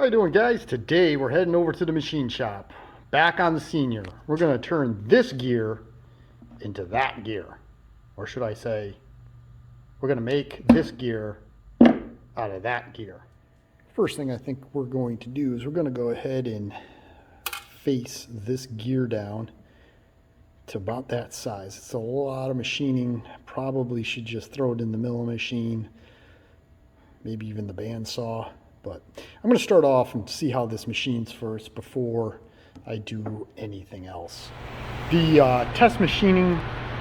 How you doing, guys? Today we're heading over to the machine shop, back on the senior. We're going to turn this gear into that gear, or should I say we're going to make this gear out of that gear. First thing I think we're going to do is we're going to go ahead and face this gear down to about that size. It's a lot of machining. Probably should just throw it in the milling machine, maybe even the bandsaw. But I'm going to start off and see how this machines first before I do anything else. The test machining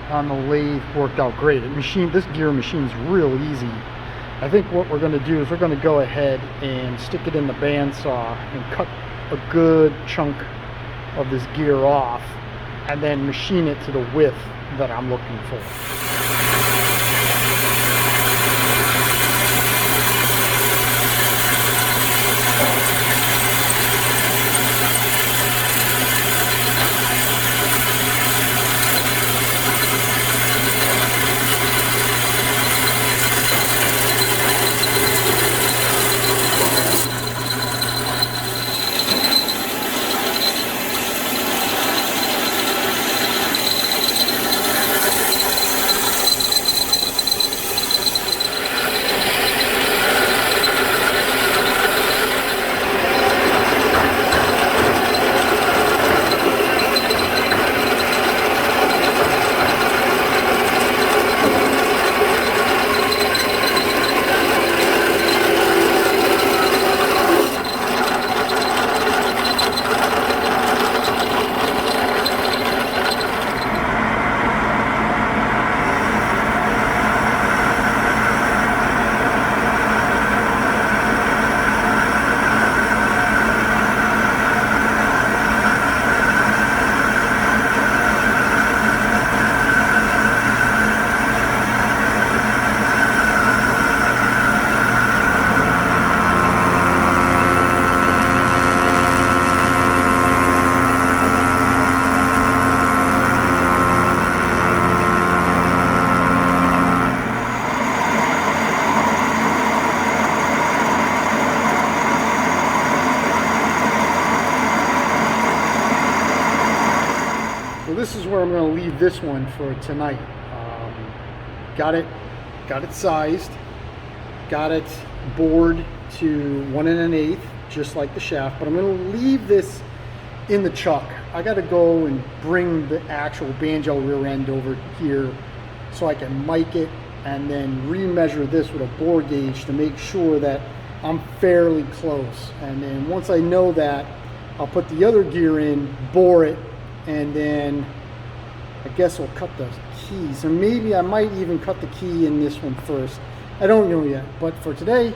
on the lathe worked out great. This gear machines real easy. I think what we're going to do is we're going to go ahead and stick it in the bandsaw and cut a good chunk of this gear off and then machine it to the width that I'm looking for. This is where I'm going to leave this one for tonight. Got it sized, got it bored to 1 1/8, just like the shaft, but I'm going to leave this in the chuck. I got to go and bring the actual banjo rear end over here so I can mic it and then remeasure this with a bore gauge to make sure that I'm fairly close. And then once I know that, I'll put the other gear in, bore it, and then I guess I'll cut the keys. And maybe I might even cut the key in this one first. I don't know yet. But for today,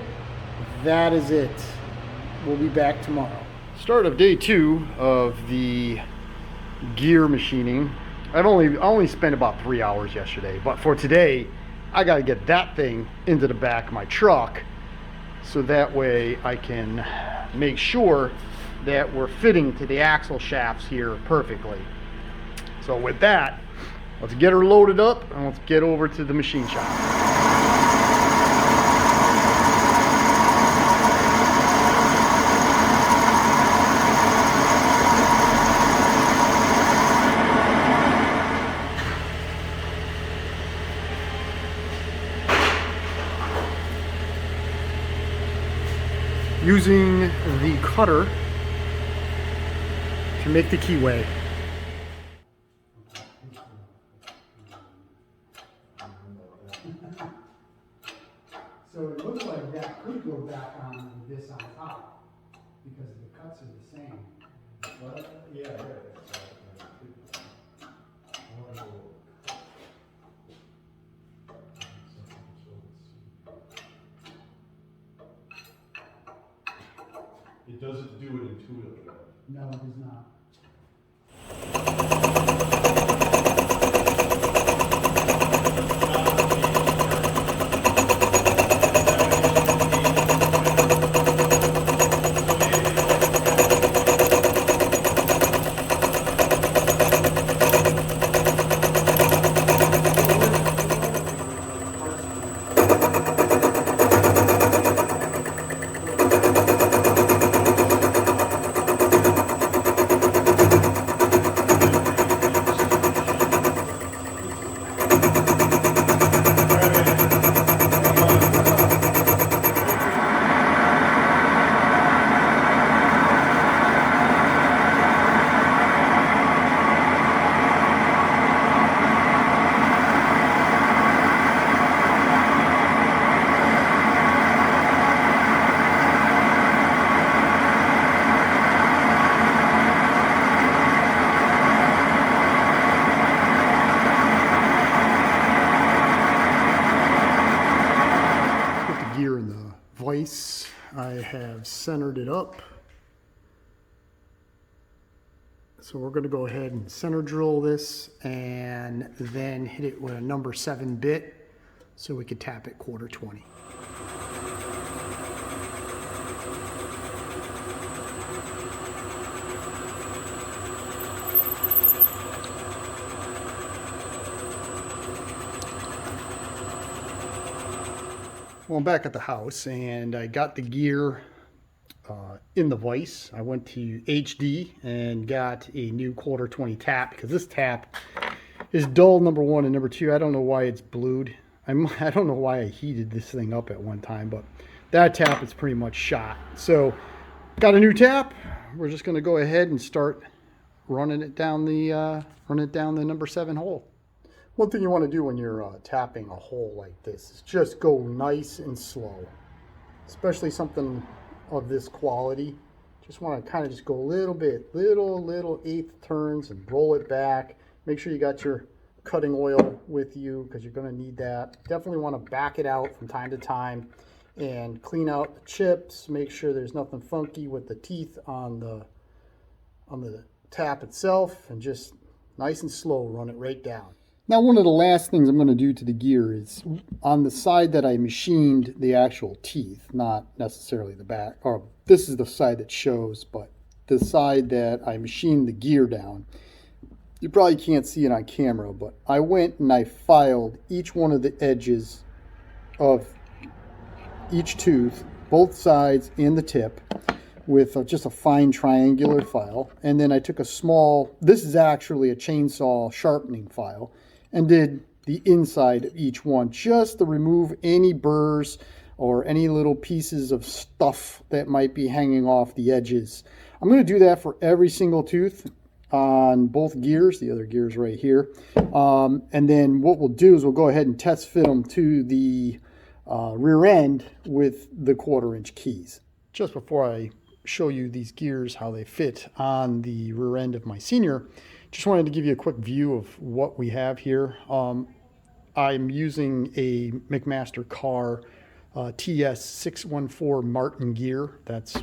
that is it. We'll be back tomorrow. Start of day 2 of the gear machining. I only spent about 3 hours yesterday. But for today, I got to get that thing into the back of my truck so that way I can make sure that we're fitting to the axle shafts here perfectly. So with that, let's get her loaded up and let's get over to the machine shop. Using the cutter to make the keyway. So it looks like that could go back on this on top because the cuts are the same. Well, yeah, It doesn't do it intuitively. No, it does not. I have centered it up. So we're going to go ahead and center drill this and then hit it with a number 7 bit so we could tap it 1/4-20. Well, I'm back at the house and I got the gear in the vise. I went to HD and got a new 1/4-20 tap because this tap is dull, number one, and number two, I don't know why it's blued. I don't know why I heated this thing up at one time, but that tap is pretty much shot. So got a new tap. We're just going to go ahead and start running it down the number 7 hole. One thing you want to do when you're tapping a hole like this is just go nice and slow, especially something of this quality. Just want to kind of just go a little bit, little 1/8 turns and roll it back. Make sure you got your cutting oil with you because you're going to need that. Definitely want to back it out from time to time and clean out the chips. Make sure there's nothing funky with the teeth on the tap itself, and just nice and slow run it right down. Now, one of the last things I'm going to do to the gear is on the side that I machined the actual teeth, not necessarily the back, or this is the side that shows, but the side that I machined the gear down. You probably can't see it on camera, but I went and I filed each one of the edges of each tooth, both sides and the tip, with just a fine triangular file. And then I took a small, this is actually a chainsaw sharpening file, and did the inside of each one just to remove any burrs or any little pieces of stuff that might be hanging off the edges. I'm going to do that for every single tooth on both gears, the other gears right here. And then what we'll do is we'll go ahead and test fit them to the rear end with the 1/4-inch keys. Just before I show you these gears, how they fit on the rear end of my Senior, just wanted to give you a quick view of what we have here. I'm using a McMaster Carr TS614 Martin gear. That's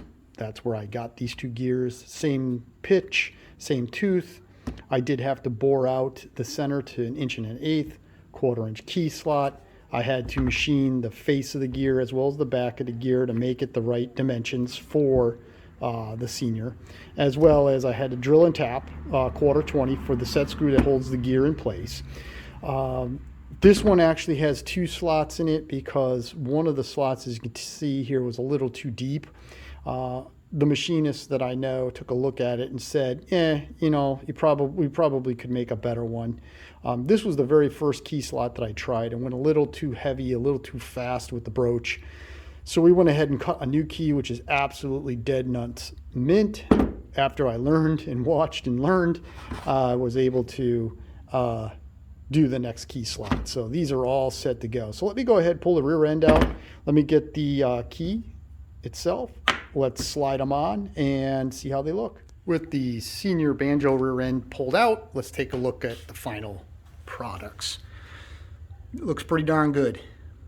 where I got these two gears. Same pitch, same tooth. I did have to bore out the center to 1 1/8 inch, 1/4-inch key slot. I had to machine the face of the gear as well as the back of the gear to make it the right dimensions for the Senior, as well as I had to drill and tap 1/4-20 for the set screw that holds the gear in place. This one actually has 2 slots in it because one of the slots, as you can see here, was a little too deep. The machinist that I know took a look at it and said, you know, we probably could make a better one. This was the very first key slot that I tried and went a little too heavy, a little too fast with the broach. So we went ahead and cut a new key, which is absolutely dead nuts mint. After I learned and watched and learned, I was able to do the next key slot. So these are all set to go. So let me go ahead, pull the rear end out. Let me get the key itself. Let's slide them on and see how they look. With the Senior banjo rear end pulled out, let's take a look at the final products. It looks pretty darn good.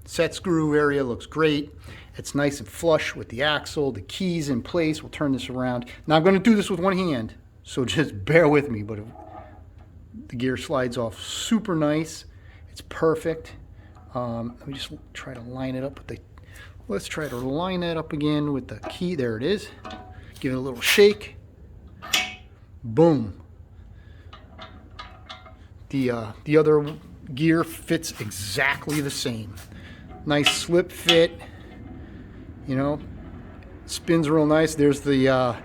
Set screw area looks great. It's nice and flush with the axle, the keys in place. We'll turn this around. Now I'm going to do this with one hand, so just bear with me, but the gear slides off super nice. It's perfect. Let me just try to line it up with the, let's try to line that up again with the key. There it is. Give it a little shake. Boom. The other gear fits exactly the same. Nice slip fit, you know, spins real nice. There's the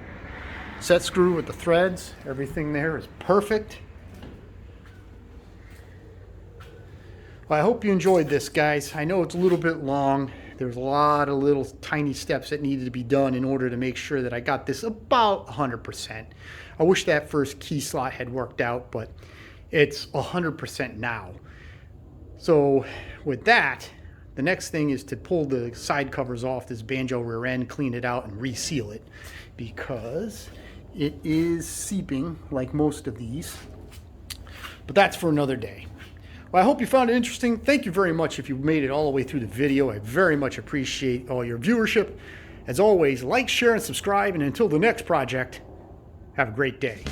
set screw with the threads. Everything there is perfect. Well, I hope you enjoyed this, guys. I know it's a little bit long. There's a lot of little tiny steps that needed to be done in order to make sure that I got this about 100%. I wish that first key slot had worked out, but it's 100% now. So with that, the next thing is to pull the side covers off this banjo rear end, clean it out, and reseal it because it is seeping like most of these. But that's for another day. Well, I hope you found it interesting. Thank you very much if you made it all the way through the video. I very much appreciate all your viewership. As always, like, share, and subscribe, and until the next project, have a great day.